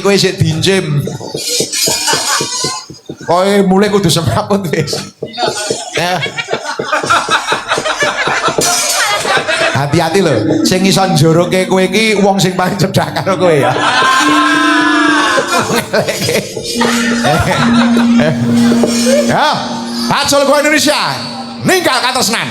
kowe isih dincim. Kowe mulai kudu semaput wis. Ya. Hati-hati lho, sing iso njoroke kowe iki wong sing paling cedhak karo kowe ya. Ya, Pacul Kowe Indonesia ninggal katresnan.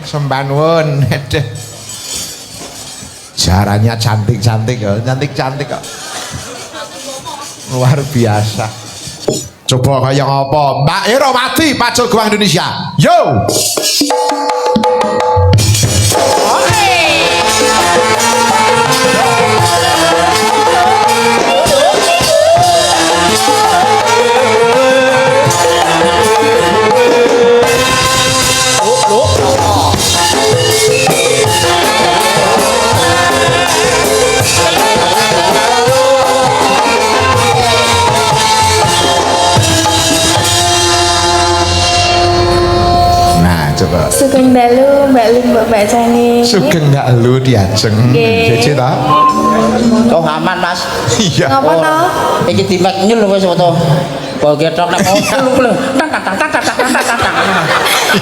sembah nuwun. Jaranya cantik-cantik ya, cantik-cantik kok. Luar biasa. Coba kayak apa? Mbak Erowati, Pacul Goa Indonesia. Yo. Coba. Sugeng dalu Mbak Lim Mbak Cani. Sugeng dalu diajeng. Jece ta? Oh aman Mas. Iya. Ngapa to? Iki dimek nyul wis foto. Bawa getok nek mau lho. Tak.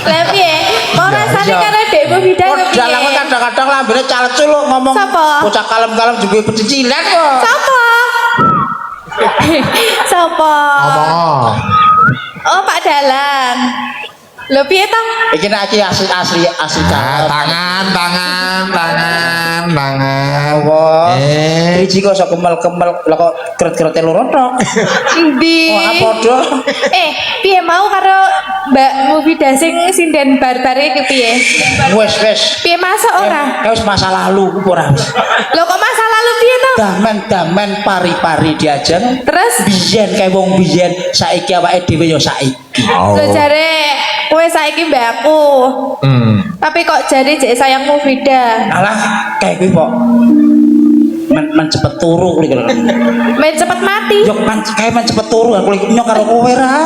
Lah piye? Mau rasane karo Dek Bu Bida Oh, piye? dalang kadang-kadang lambene calecul ngomong. Sapa? Bocah kalem-kalem juga pecicilan kok. Sapa? Sapa? Ngomong. Oh, Pak Dalang. Lho piye to? Iki nek asli Tangan. Allah. Biji kok sok kemel-kemel lah kok kret-krete loro tok. Endi? Wah, padha. Piye mau karo Mbak Mufida sing sinden bar-bare iki piye? Wes. Piye masuk ora? Wis masa lalu ku ora. Lho kok masa lalu piye to? Damen pari-pari diajeng. Terus Biyen kae wong biyen, saiki awake dhewe ya saiki. lho jare kowe saiki mbakku. Tapi kok jare jek sayang Mufida. Alah, kayak kuwi kok men cepet turu kuwi kira. Men cepet mati. Yo kayak men cepet turu aku nyok karo kowe ra.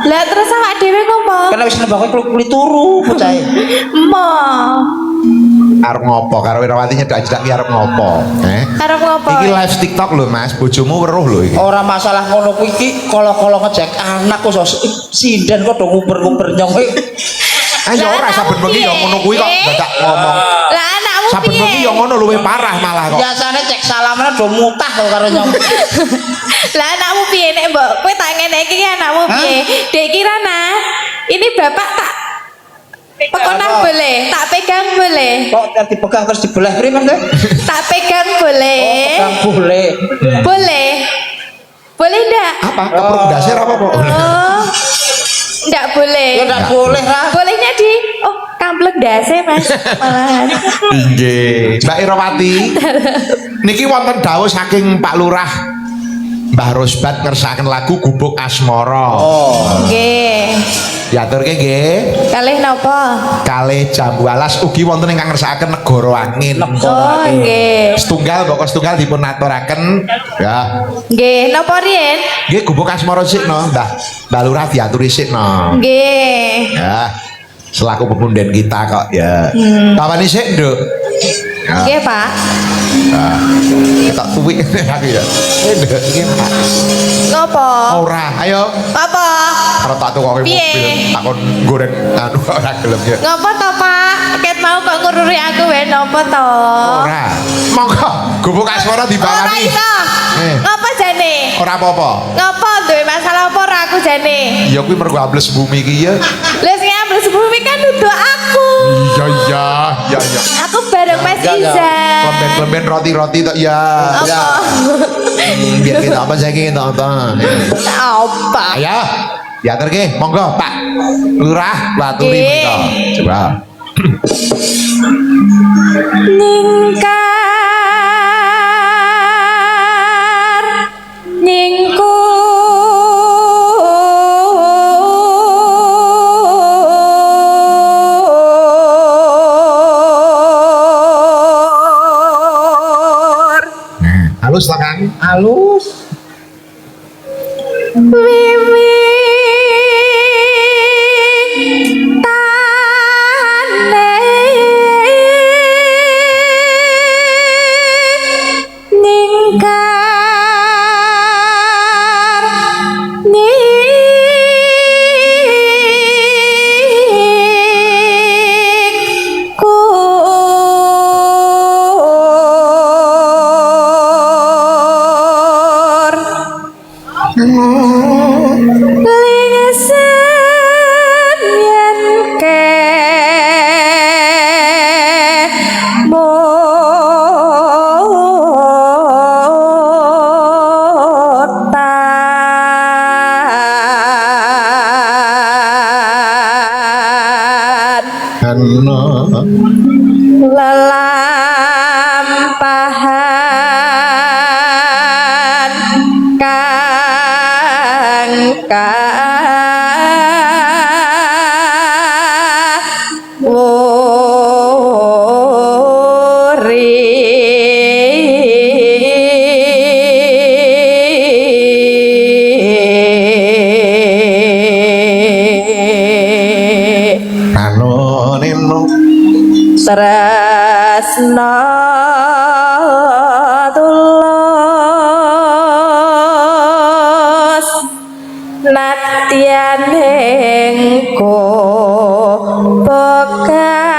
Lah terus awak dhewe ngomong. Karena wis nembak kowe turu bocahe. Mo. Arep ngopo karo Wirawati nyedak jedak ki arep ngopo? Arep ngopo? Iki live TikTok lho Mas, bojomu weruh lho iki. Ora masalah ngono kuwi iki kala-kala ngejek anak kok sinden kok do nguber-nguber nyong. Ayo ora saben bengi ya ngono kuwi kok dadak ngomong. Lah anakmu Saben piye? bengi ya ngono luwih parah malah kok. Biasane cek salamane do mutah kok karo nyong. Lah anakmu piye nek mbok kowe tak ngene iki anakmu piye? Dek Kirana, ini bapak tak pekonan boleh, tak pegang boleh. Kok dipegang terus dibelah primen kowe? Tak pegang boleh. Pegang boleh. Boleh. Boleh ndak? Apa? Kepruk dasar apa kok? Oh. Ndak boleh. Ya ndak boleh ra. Bolehnya di kamplek dase Mas. Malahan. Nggih. Mbak Irawati. Niki wonten dawuh saking Pak Lurah Mbah Rosbat ngersakaken lagu Gubuk Asmara. Oh. Nggih. Diaturke nggih. Kalih napa? Kalih Jambu Alas ugi wonten ingkang ngersakaken Negara Angin. Oh, nggih. Setunggal pokok setunggal dipun aturaken ya. Nggih, napa riyen? Nggih Gubuk Asmara sik no, Mbah Lurah diaturi sik no. Nggih. Ya. Selaku pepunden kita kok ya. Tawani sik, Nduk. Ya. Nggih, Pak. Nah, kita tuwik aku ya. Nduk iki Pak. Napa? Ora, ayo. Apa? Karo tak tukoke Piye? mobil, takon goreng anu ora gelem ya. Ngapa to, Pak? Ket mau kok ngururi aku wae napa to? Ora. Monggo Gubuk Asmara Ora dibawani. iso. Ngapa jane? Ora apa-apa. Ngapa duwe masalah apa ora aku jane? Ya kuwi mergo ambles bumi iki ya. Lah sing ambles bumi kan udah aku. Iya. Aku bareng Mas Ya. Izan. Klemben-klemben roti-roti tok ya. Apa? Biar kita apa saiki kita apa. Apa? Ayo. Diaturke, monggo Pak Lurah laturi Nggih. menika. Coba. Ningkar ningku Halus ta Kang? Halus. wiwi tane ningkar nikur Anonino Tresna tulus nadyan engko bekas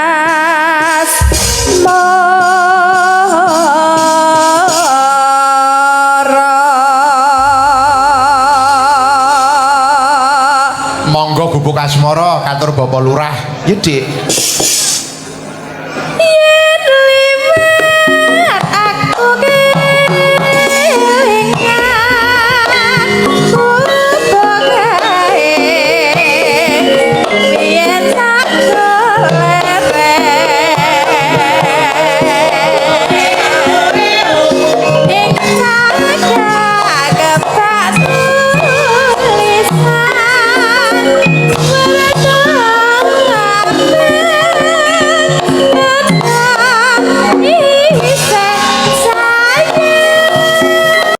monggo bubuk asmara katur Bapak Lurah. Ya, Dik.